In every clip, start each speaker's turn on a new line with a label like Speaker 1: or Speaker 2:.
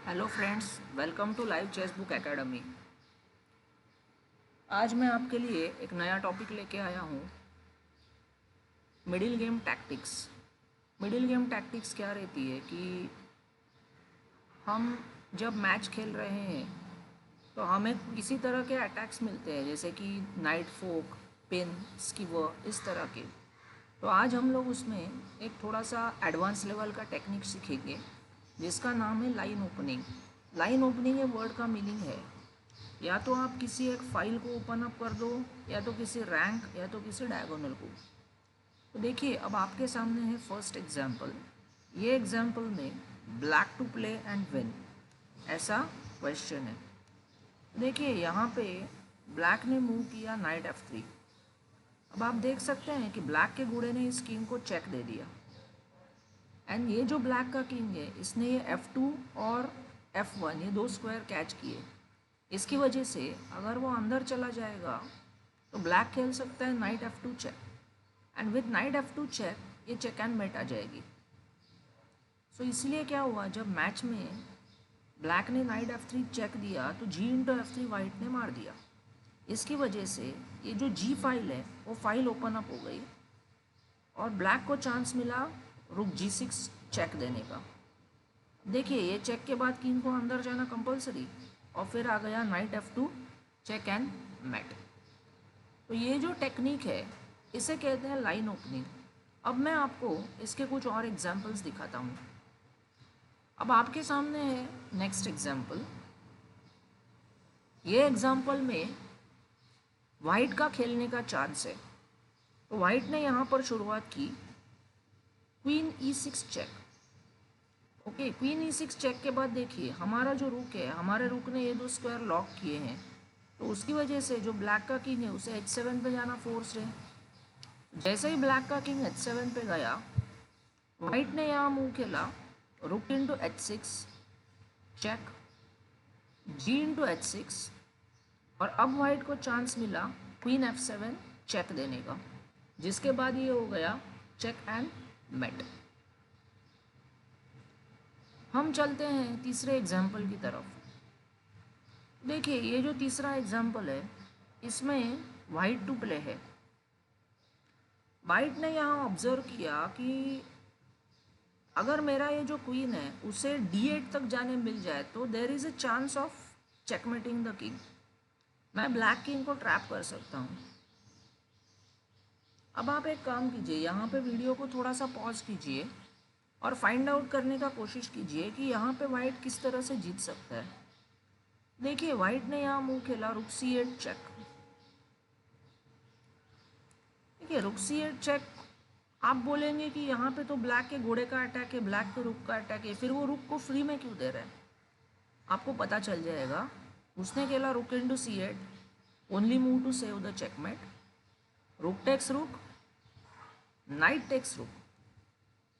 Speaker 1: Hello friends, welcome to live chess book academy. आज मैं आपके लिए एक नया टॉपिक लेके आया हूँ, middle game tactics. Middle game tactics क्या रहती है कि हम जब मैच खेल रहे हैं तो हमें किसी तरह के अटैक्स मिलते हैं, जैसे कि नाइट फोक, पिन, स्कीवर, इस तरह के। तो आज हम लोग उसमें एक थोड़ा सा एडवांस लेवल का टेक्निक सीखेंगे जिसका नाम है लाइन ओपनिंग। लाइन ओपनिंग ये वर्ड का मीनिंग है, या तो आप किसी एक फाइल को ओपन अप कर दो, या तो किसी रैंक, या तो किसी डायगोनल को। तो देखिए, अब आपके सामने है फर्स्ट एग्जाम्पल। ये एग्जाम्पल में black to play and win ऐसा क्वेश्चन है। देखिए यहाँ पे ब्लैक ने मूव किया नाइट F3। अब आप देख सकते हैं कि ब्लैक के घोड़े ने इस किंग को चेक दे दिया, एंड ये जो ब्लैक का किंग है इसने ये F2 और F1 ये दो स्क्वायर कैच किए। इसकी वजह से अगर वो अंदर चला जाएगा तो ब्लैक खेल सकता है knight F2 check, and with knight F2 check ये चेक एंड मेट आ जाएगी। सो इसलिए क्या हुआ, जब मैच में ब्लैक ने नाइट F3 चेक दिया तो G/F3 वाइट ने मार दिया। इसकी वजह से ये जो G फाइल है वो फाइल ओपन अप हो गई और ब्लैक को चांस मिला रुक G6 चेक देने का। देखिए, ये चेक के बाद किंग को अंदर जाना कंपलसरी, और फिर आ गया night F2 check and mate. तो ये जो टेक्निक है इसे कहते हैं लाइन ओपनिंग। अब मैं आपको इसके कुछ और एग्जांपल्स दिखाता हूँ। अब आपके सामने है नेक्स्ट एग्जांपल। ये एग्जांपल में वाइट का खेलने का चांस है। तो वाइट ने यहाँ पर शुरुआत की queen E6 check. Okay, queen E6 check के बाद देखिए हमारा जो रुक है, हमारे रुक ने ये दो स्क्वायर लॉक किए हैं, तो उसकी वजह से जो ब्लैक का किंग है उसे H7 पे जाना फोर्स है। जैसे ही ब्लैक का किंग H7 पे गया, वाइट ने यहाँ मूव खेला rook into H6 check, G/H6, और अब वाइट को चांस मिला क्वीन F7 चेक देने का, जिसके बाद ये हो गया चेक एंड मेट। हम चलते हैं तीसरे एग्जाम्पल की तरफ। देखिए, ये जो तीसरा एग्जाम्पल है इसमें वाइट टू प्ले है। वाइट ने यहाँ ऑब्जर्व किया कि अगर मेरा ये जो क्वीन है उसे D8 तक जाने मिल जाए तो there is a chance of checkmating the king. मैं ब्लैक किंग को ट्रैप कर सकता हूँ। अब आप एक काम कीजिए, यहाँ पे वीडियो को थोड़ा सा पॉज कीजिए और फाइंड आउट करने का कोशिश कीजिए कि यहाँ पे वाइट किस तरह से जीत सकता है। देखिए, वाइट ने यहाँ मूव खेला रुक C8 चेक। देखिए, रुक C8 चेक, आप बोलेंगे कि यहाँ पे तो ब्लैक के घोड़े का अटैक है, ब्लैक के रुक का अटैक है, फिर वो रुक को फ्री में क्यों दे रहा है? आपको पता चल जाएगा। उसने खेला rook into C8 only move to save the checkmate. Rook takes rook, knight takes rook.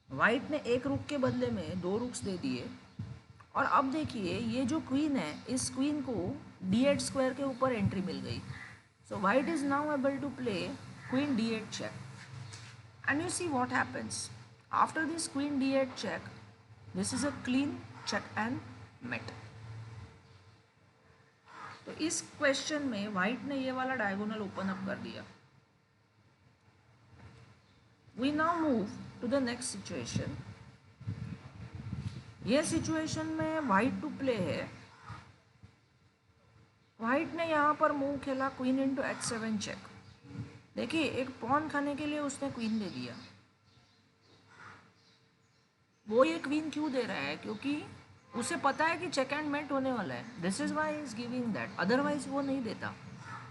Speaker 1: White ने एक रुक के बदले में दो रुक्स दे दिए, और अब देखिए ये जो क्वीन है इस क्वीन को D8 स्क्वायर के ऊपर एंट्री मिल गई। So white is now able to play queen D8 check, and you see what happens after this queen D8 check. This is a clean check and mate. तो इस question में white ने ये वाला डायगोनल ओपन अप कर दिया। We now move to the next situation. ये situation में वाइट टू प्ले है। वाइट ने यहाँ पर मूव खेला क्वीन इंटू H7 चेक। देखिए, एक पॉन खाने के लिए उसने क्वीन दे दिया। वो ये क्वीन क्यों दे रहा है? क्योंकि उसे पता है कि चेक एंड मेट होने वाला है। This is why is giving that, otherwise वो नहीं देता।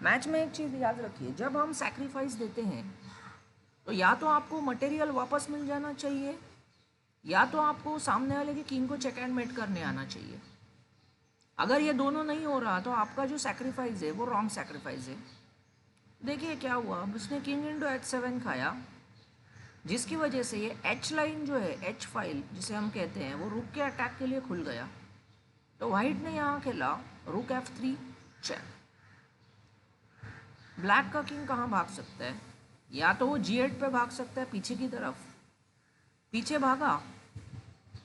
Speaker 1: मैच में एक चीज़ याद रखिए, जब हम सैक्रिफाइस देते हैं तो या तो आपको मटेरियल वापस मिल जाना चाहिए, या तो आपको सामने वाले की किंग को चेक एंड मेट करने आना चाहिए। अगर ये दोनों नहीं हो रहा तो आपका जो सैक्रिफाइस है वो रॉन्ग सैक्रिफाइस है। देखिए क्या हुआ, अब उसने किंग इंटू H7 खाया, जिसकी वजह से ये H लाइन जो है, H फाइल जिसे हम कहते हैं, वो रुक के अटैक के लिए खुल गया। तो वाइट ने यहाँ खेला रुक F3 चेक। ब्लैक का किंग कहाँ भाग सकता है? या तो वो G8 पे भाग सकता है पीछे की तरफ। पीछे भागा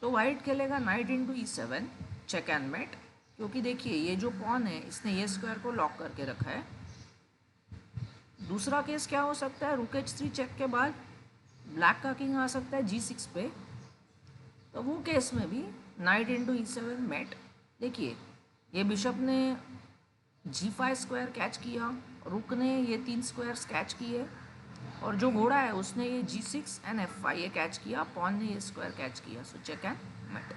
Speaker 1: तो वाइट खेलेगा knight into E7 check and mate, क्योंकि देखिए ये जो पॉन है इसने ये स्क्वायर को लॉक करके रखा है। दूसरा केस क्या हो सकता है, रूक H3 चेक के बाद ब्लैक का किंग आ सकता है G6 पे, तो वो केस में भी नाइट इंटू E7 मेट। देखिए ये बिशप ने G5 स्क्वायर कैच किया, रुक ने ये 3 स्क्वायर्स कैच किए, और जो घोड़ा है उसने ये G6 एंड F5 ये कैच किया, पॉन ने ये स्क्वायर कैच किया। So check and mate.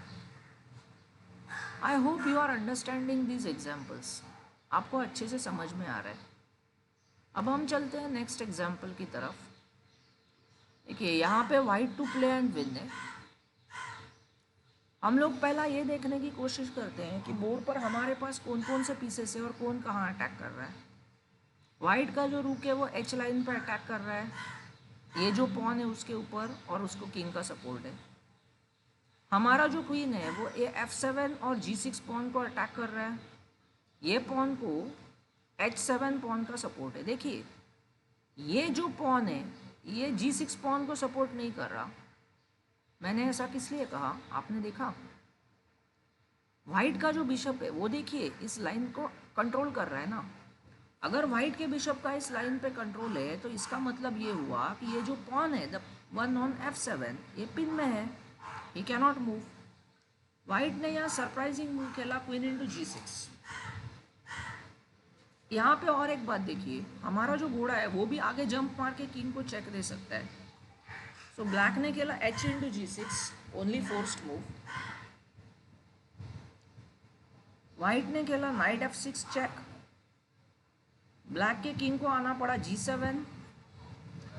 Speaker 1: I hope you are understanding these examples, आपको अच्छे से समझ में आ रहा है। अब हम चलते हैं नेक्स्ट एग्जाम्पल की तरफ। देखिए यहाँ पे white to play and win है। हम लोग पहला ये देखने की कोशिश करते हैं कि बोर्ड पर हमारे पास कौन कौन से पीसेस है और कौन कहाँ अटैक कर रहा है। वाइट का जो रूक है वो H लाइन पर अटैक कर रहा है, ये जो पॉन है उसके ऊपर, और उसको किंग का सपोर्ट है। हमारा जो क्वीन है वो F7 और G6 पॉन को अटैक कर रहा है, ये पॉन को H7 पॉन का सपोर्ट है। देखिए ये जो पॉन है ये G6 पॉन को सपोर्ट नहीं कर रहा। मैंने ऐसा किस लिए कहा, आपने देखा वाइट का जो बिशप है वो देखिए इस लाइन को कंट्रोल कर रहा है ना। अगर वाइट के बिशप का इस लाइन पे कंट्रोल है तो इसका मतलब ये हुआ कि ये जो पॉन है द वन ऑन F7 ये पिन में है, he can not move. White ने यहाँ सरप्राइजिंग मूव खेला क्वीन इंटू G6। यहाँ पे और एक बात देखिए, हमारा जो घोड़ा है वो भी आगे जंप मार के किंग को चेक दे सकता है। सो ब्लैक ने खेला H into G6, only forced move. White ने खेला नाइट F6 चेक, ब्लैक के किंग को आना पड़ा G7,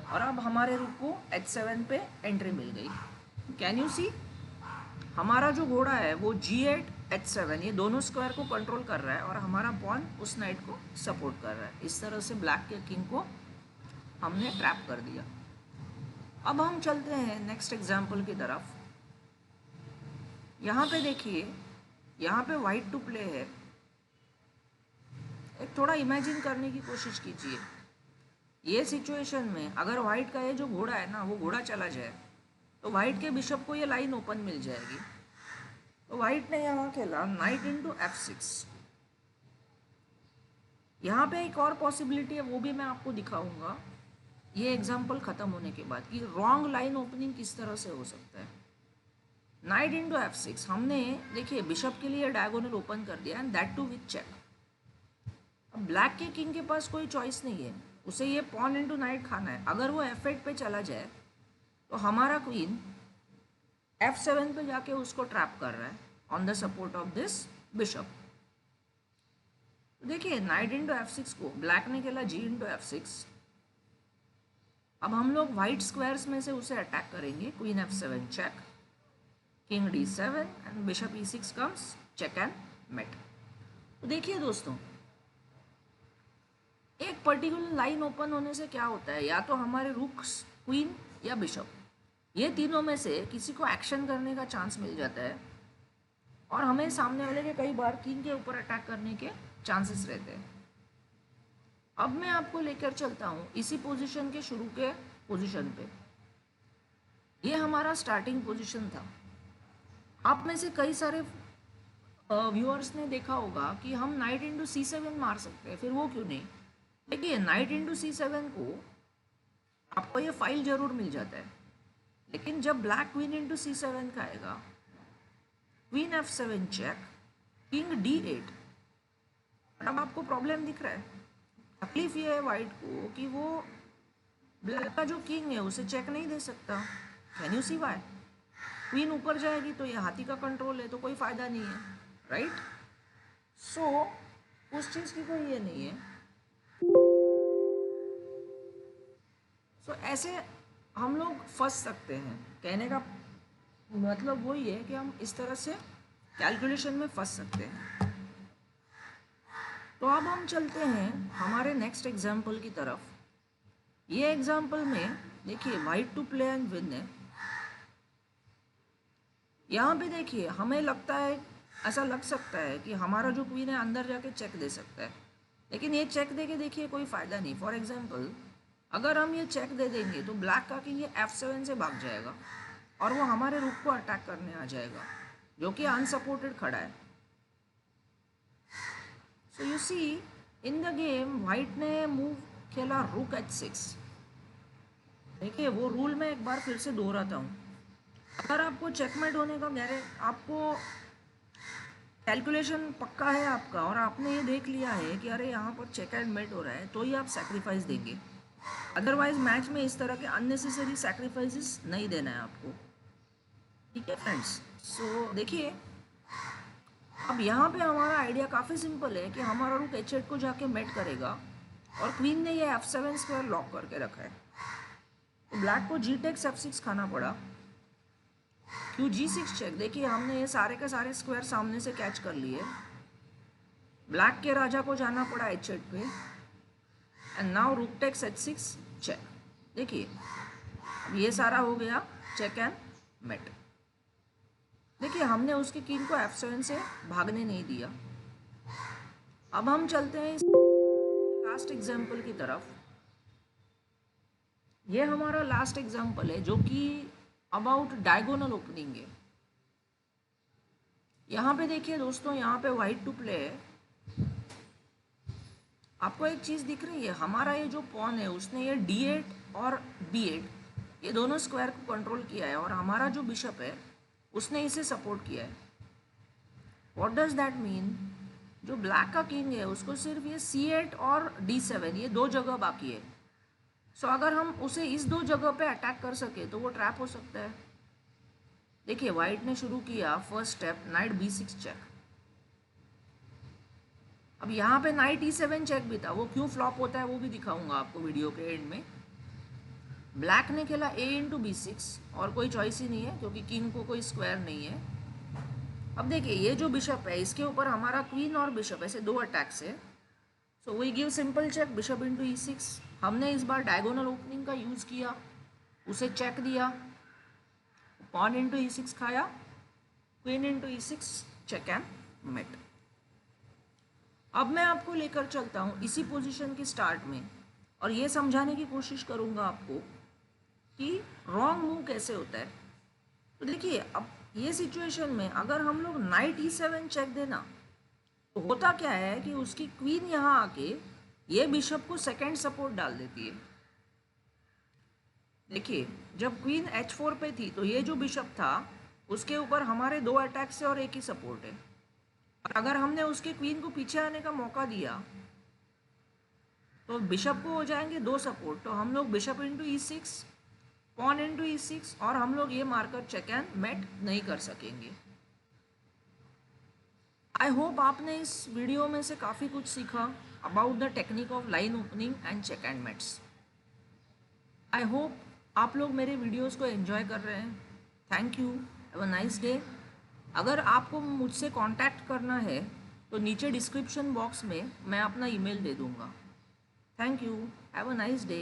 Speaker 1: और अब हमारे रूक को H7 पे एंट्री मिल गई। कैन यू सी, हमारा जो घोड़ा है वो G8 H7 ये दोनों स्क्वायर को कंट्रोल कर रहा है, और हमारा पॉन उस नाइट को सपोर्ट कर रहा है। इस तरह से ब्लैक के किंग को हमने ट्रैप कर दिया। अब हम चलते हैं नेक्स्ट एग्जाम्पल की तरफ। यहाँ पे देखिए, यहाँ पे वाइट टू प्ले है। एक थोड़ा इमेजिन करने की कोशिश कीजिए, ये सिचुएशन में अगर वाइट का ये जो घोड़ा है ना वो घोड़ा चला जाए तो वाइट के बिशप को ये लाइन ओपन मिल जाएगी। तो वाइट ने यहाँ खेला नाइट इंटू F6। यहाँ पे एक और पॉसिबिलिटी है, वो भी मैं आपको दिखाऊंगा ये एग्जाम्पल ख़त्म होने के बाद कि रॉन्ग लाइन ओपनिंग किस तरह से हो सकता है। नाइट इंटू F6 हमने देखिए बिशप के लिए डायगोनल ओपन कर दिया and that too with check. अब ब्लैक के किंग के पास कोई चॉइस नहीं है, उसे ये पॉन इंटू नाइट खाना है। अगर वो F8 पे चला जाए तो हमारा क्वीन F7 पे जाके उसको ट्रैप कर रहा है on the support of this bishop. देखिए नाइट इंटू F6 को ब्लैक ने खेला G इंटू F6। अब हम लोग वाइट स्क्वायर्स में से उसे अटैक करेंगे, queen F7 check, king D7 and bishop E6 comes check and mate. तो देखिए दोस्तों, एक पर्टिकुलर लाइन ओपन होने से क्या होता है, या तो हमारे रूक, क्वीन या बिशप, ये तीनों में से किसी को एक्शन करने का चांस मिल जाता है, और हमें सामने वाले के कई बार किंग के ऊपर अटैक करने के चांसेस रहते हैं। अब मैं आपको लेकर चलता हूँ इसी पोजीशन के शुरू के पोजीशन पे। ये हमारा स्टार्टिंग पोजीशन था। आप में से कई सारे व्यूअर्स ने देखा होगा कि हम नाइट इंटू C7 मार सकते हैं, फिर वो क्यों नहीं। देखिए नाइट इंटू C7 को आपको ये फाइल जरूर मिल जाता है, लेकिन जब ब्लैक क्वीन इंटू C7 का आएगा, queen F7 check, king D8, अब आपको प्रॉब्लम दिख रहा है। तकलीफ ये है वाइट को कि वो ब्लैक का जो किंग है उसे चेक नहीं दे सकता। Can you see why? Queen ऊपर जाएगी तो ये हाथी का कंट्रोल है, तो कोई फायदा नहीं है, राइट? सो उस चीज़ की कोई ये नहीं है। सो ऐसे हम लोग फंस सकते हैं। कहने का मतलब वही है कि हम इस तरह से कैलकुलेशन में फंस सकते हैं। तो अब हम चलते हैं हमारे नेक्स्ट एग्जाम्पल की तरफ। ये एग्जाम्पल में देखिए white to play and win है। यहाँ पे देखिए हमें लगता है, ऐसा लग सकता है कि हमारा जो क्वीन है अंदर जाके चेक दे सकता है, लेकिन ये चेक दे के देखिए कोई फ़ायदा नहीं। फॉर एग्जांपल अगर हम ये चेक दे देंगे तो ब्लैक का किंग ये F7 से भाग जाएगा और वो हमारे रूक को अटैक करने आ जाएगा, जो कि अनसपोर्टेड खड़ा है। So you see in the game white ने मूव खेला रूक h6। देखिए वो रूल मैं एक बार फिर से दोहराता हूँ। अगर आपको चेकमेट होने का आपको कैलकुलेशन पक्का है आपका और आपने ये देख लिया है कि अरे यहाँ पर चेक एंड मेट हो रहा है, तो ही आप सैक्रिफाइस देंगे। अदरवाइज मैच में इस तरह के अननेसेसरी सैक्रिफाइसेस नहीं देना है आपको। ठीक है फ्रेंड्स, सो देखिए अब यहाँ पे हमारा आइडिया काफ़ी सिंपल है कि हमारा रुक h8 को जाके मेट करेगा और क्वीन ने ये f7 स्क्वायर लॉक करके रखा है। तो ब्लैक को g टेक्स f6 खाना पड़ा। क्यों g6 चेक। देखिए हमने ये सारे के सारे स्क्वायर सामने से कैच कर लिए। ब्लैक के राजा को जाना पड़ा h8 पे एंड नाउ रूक टेक्स h6 चेक। देखिए अब ये सारा हो गया चेक एंड मेट। देखिए हमने उसके किंग को f7 से भागने नहीं दिया। अब हम चलते हैं लास्ट एग्जाम्पल की तरफ। ये हमारा लास्ट एग्जाम्पल है जो कि अबाउट डायगोनल ओपनिंग है। यहाँ पे देखिए दोस्तों, यहाँ पे वाइट टू प्ले है। आपको एक चीज़ दिख रही है, हमारा ये जो पॉन है उसने ये d8 और b8 ये दोनों स्क्वायर को कंट्रोल किया है और हमारा जो बिशप है उसने इसे सपोर्ट किया है। व्हाट डज दैट मीन, जो ब्लैक का किंग है उसको सिर्फ ये c8 और d7 ये दो जगह बाकी है। सो अगर हम उसे इस दो जगह पे अटैक कर सके तो वो ट्रैप हो सकता है। देखिए वाइट ने शुरू किया first step night b6 check. अब यहाँ पे नाइट e7 चेक भी था, वो क्यों फ्लॉप होता है वो भी दिखाऊंगा आपको वीडियो के एंड में। ब्लैक ने खेला a इंटू b6 और कोई चॉइस ही नहीं है क्योंकि किंग को कोई स्क्वायर नहीं है। अब देखिए ये जो बिशप है इसके ऊपर हमारा क्वीन और बिशप ऐसे दो अटैक्स है। So we give simple check bishop into e6। हमने इस बार डायगोनल ओपनिंग का यूज़ किया, उसे चेक दिया, पॉन इंटू e6 खाया, queen into e6 check and mate. अब मैं आपको लेकर चलता हूँ इसी पोजीशन की स्टार्ट में और ये समझाने की कोशिश करूँगा आपको कि रॉन्ग मूव कैसे होता है। तो देखिए अब ये सिचुएशन में अगर हम लोग नाइट e7 चेक देना तो होता क्या है कि उसकी क्वीन यहाँ आके ये बिशप को सेकंड सपोर्ट डाल देती है। देखिए जब क्वीन h4 पे थी तो ये जो बिशप था उसके ऊपर हमारे दो अटैक्स है और एक ही सपोर्ट है। और अगर हमने उसके क्वीन को पीछे आने का मौका दिया तो बिशप को हो जाएंगे दो सपोर्ट। तो हम लोग bishop into e6, pawn into e6 और हम लोग ये मारकर चेक एंड मेट नहीं कर सकेंगे। आई होप आपने इस वीडियो में से काफ़ी कुछ सीखा about the technique of line opening and check and mates. I hope आप लोग मेरे वीडियोस को एंजॉय कर रहे हैं। Thank you, have a nice day. अगर आपको मुझसे कांटेक्ट करना है तो नीचे डिस्क्रिप्शन बॉक्स में मैं अपना ईमेल दे दूँगा। Thank you, have a nice day.